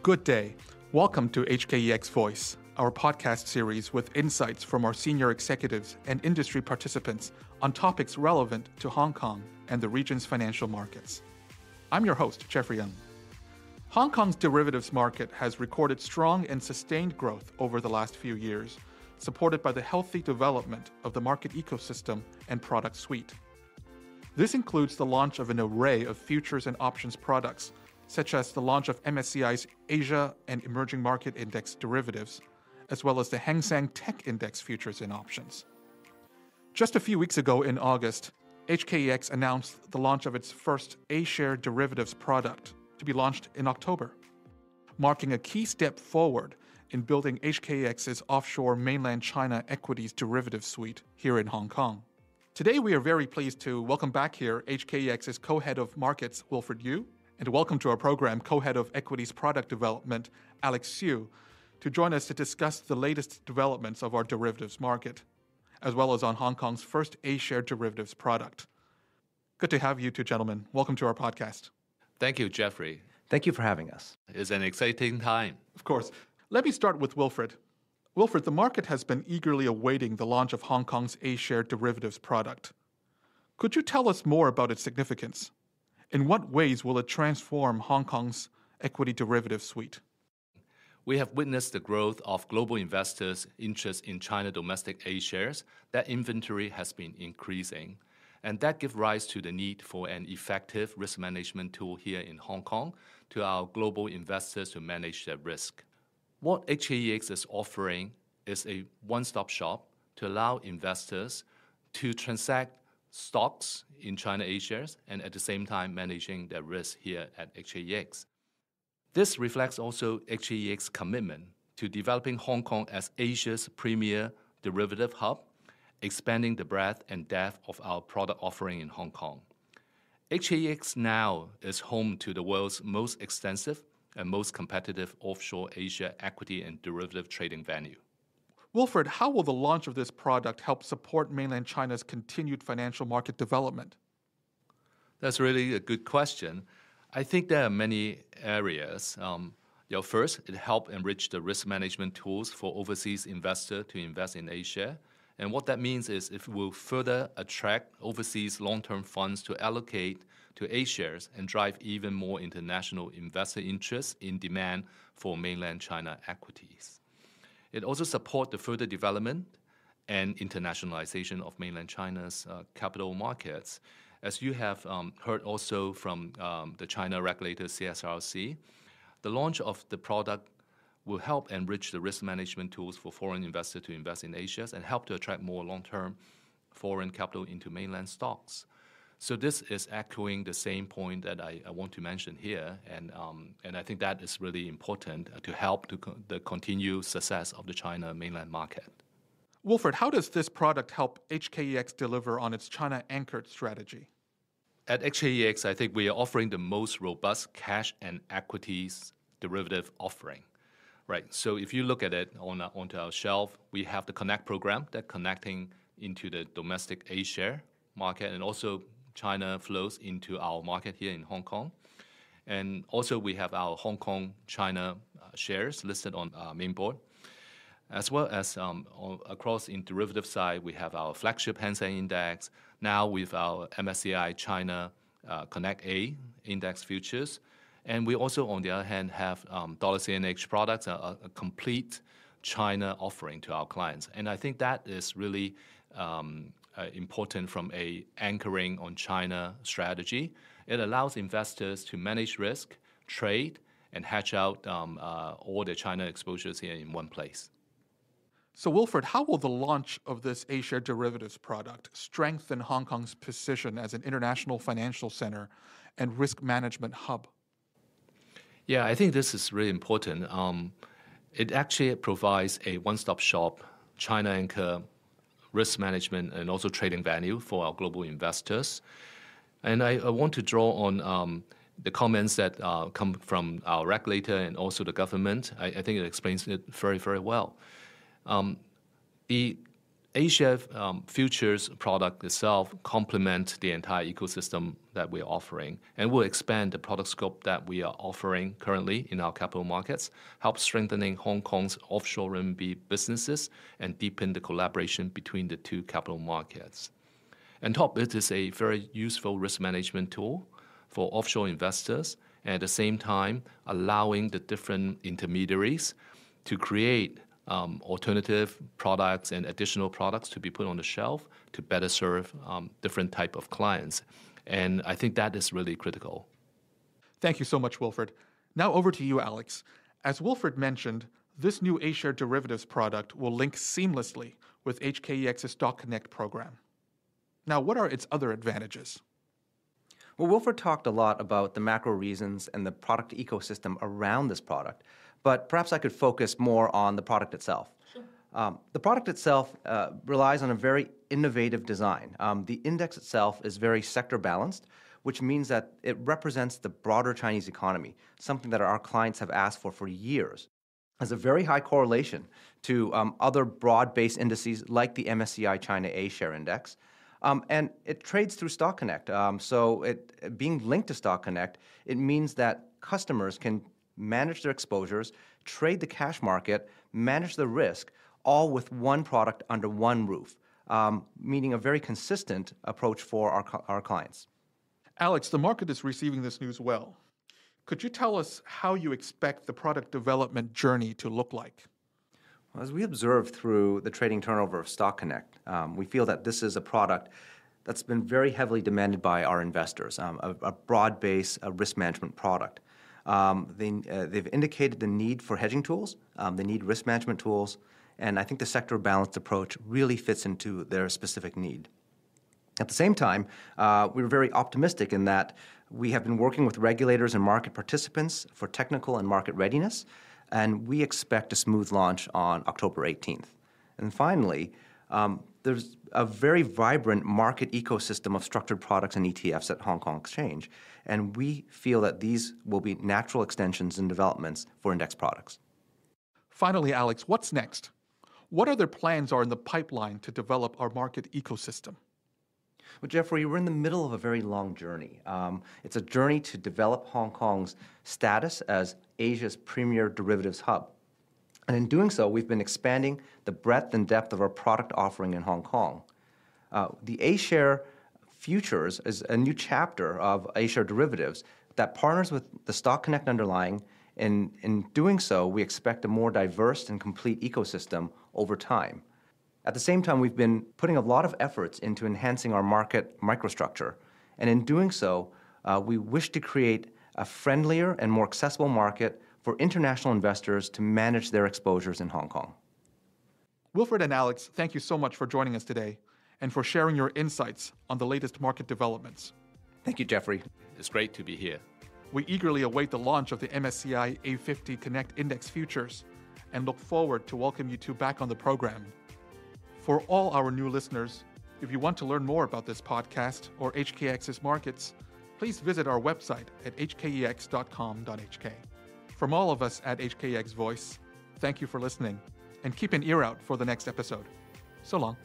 Good day. Welcome to HKEX Voice, our podcast series with insights from our senior executives and industry participants on topics relevant to Hong Kong and the region's financial markets. I'm your host, Jeffrey Young. Hong Kong's derivatives market has recorded strong and sustained growth over the last few years, supported by the healthy development of the market ecosystem and product suite. This includes the launch of an array of futures and options products, such as the launch of MSCI's Asia and Emerging Market Index derivatives, as well as the Hang Seng Tech Index futures and options. Just a few weeks ago in August, HKEX announced the launch of its first A-share derivatives product to be launched in October, marking a key step forward in building HKEX's offshore mainland China equities derivatives suite here in Hong Kong. Today, we are very pleased to welcome back here HKEX's co-head of markets, Wilfred Yiu, and welcome to our program co-head of equities product development, 𝗙ecie👹👹🐺, to join us to discuss the latest developments of our derivatives market, as well as on Hong Kong's first A-share derivatives product. Good to have you two gentlemen. Welcome to our podcast. Thank you, Jeffrey. Thank you for having us. It's an exciting time. Of course. Let me start with Wilfred. Wilfred, the market has been eagerly awaiting the launch of Hong Kong's A-share derivatives product. Could you tell us more about its significance? In what ways will it transform Hong Kong's equity derivative suite? We have witnessed the growth of global investors' interest in China domestic A-shares. That inventory has been increasing, and that gives rise to the need for an effective risk management tool here in Hong Kong to our global investors to manage their risk. What HKEX is offering is a one-stop shop to allow investors to transact stocks in China A-shares and at the same time managing their risk here at HKEX. This reflects also HKEX's commitment to developing Hong Kong as Asia's premier derivative hub, expanding the breadth and depth of our product offering in Hong Kong. HKEX now is home to the world's most extensive and most competitive offshore Asia equity and derivative trading venue. Wilfred, how will the launch of this product help support mainland China's continued financial market development? That's really a good question. I think there are many areas. First, it helps enrich the risk management tools for overseas investors to invest in Asia. And what that means is it will further attract overseas long-term funds to allocate to A-shares and drive even more international investor interest in demand for mainland China equities. It also supports the further development and internationalization of mainland China's capital markets. As you have heard also from the China regulator CSRC, the launch of the product will help enrich the risk management tools for foreign investors to invest in Asia and help to attract more long-term foreign capital into mainland stocks. So this is echoing the same point that I want to mention here, and I think that is really important to help the continued success of the China mainland market. Wilfred, how does this product help HKEX deliver on its China-anchored strategy? At HKEX, I think we are offering the most robust cash and equities derivative offering. Right. So if you look at it onto our shelf, we have the Connect program that connecting into the domestic A-share market and also China flows into our market here in Hong Kong. And also we have our Hong Kong China shares listed on our main board. As well as across in derivative side, we have our flagship Hang Seng Index, now with our MSCI China Connect A Index futures. And we also, on the other hand, have 𝗙C_NH products, a complete China offering to our clients. And I think that is really important from a anchoring on China strategy. It allows investors to manage risk, trade, and hatch out all their China exposures here in one place. So, Wilfred, how will the launch of this A-share derivatives product strengthen Hong Kong's position as an international financial center and risk management hub? Yeah, I think this is really important. It actually provides a one-stop shop, China anchor risk management and also trading venue for our global investors. And I want to draw on the comments that come from our regulator and also the government. I think it explains it very, very well. The A-share futures product itself complement the entire ecosystem that we're offering, and will expand the product scope that we are offering currently in our capital markets, help strengthening Hong Kong's offshore RMB businesses, and deepen the collaboration between the two capital markets. On top, it is a very useful risk management tool for offshore investors, and at the same time, allowing the different intermediaries to create alternative products and additional products to be put on the shelf to better serve different type of clients. And I think that is really critical. Thank you so much, Wilfred. Now over to you, Alex. As Wilfred mentioned, this new A-share derivatives product will link seamlessly with HKEX's Stock Connect program. Now, what are its other advantages? Well, Wilfred talked a lot about the macro reasons and the product ecosystem around this product, but perhaps I could focus more on the product itself. Sure. The product itself relies on a very innovative design. The index itself is very sector balanced, which means that it represents the broader Chinese economy, something that our clients have asked for years. It has a very high correlation to other broad-based indices like the MSCI China A-share index. And it trades through Stock Connect. So being linked to Stock Connect, it means that customers can manage their exposures, trade the cash market, manage the risk, all with one product under one roof, meaning a very consistent approach for our clients. Alex, the market is receiving this news well. Could you tell us how you expect the product development journey to look like? As we observe through the trading turnover of Stock Connect, we feel that this is a product that's been very heavily demanded by our investors, a broad-based risk management product. They've indicated the need for hedging tools, they need risk management tools, and I think the sector-balanced approach really fits into their specific need. At the same time, we're very optimistic in that we have been working with regulators and market participants for technical and market readiness, and we expect a smooth launch on October 18th. And finally, there's a very vibrant market ecosystem of structured products and ETFs at Hong Kong Exchange, and we feel that these will be natural extensions and developments for index products. Finally, Alex, what's next? What other plans are in the pipeline to develop our market ecosystem? Well, Jeffrey, we're in the middle of a very long journey. It's a journey to develop Hong Kong's status as Asia's premier derivatives hub. And in doing so, we've been expanding the breadth and depth of our product offering in Hong Kong. The A-share futures is a new chapter of A-share derivatives that partners with the Stock Connect underlying. In doing so, we expect a more diverse and complete ecosystem over time. At the same time, we've been putting a lot of efforts into enhancing our market microstructure. And in doing so, we wish to create a friendlier and more accessible market for international investors to manage their exposures in Hong Kong. Wilfred and Alex, thank you so much for joining us today and for sharing your insights on the latest market developments. Thank you, Jeffrey. It's great to be here. We eagerly await the launch of the MSCI A50 Connect Index Futures and look forward to welcome you two back on the program. For all our new listeners, if you want to learn more about this podcast or HKEX's markets, please visit our website at hkex.com.hk. From all of us at HKEX Voice, thank you for listening, and keep an ear out for the next episode. So long.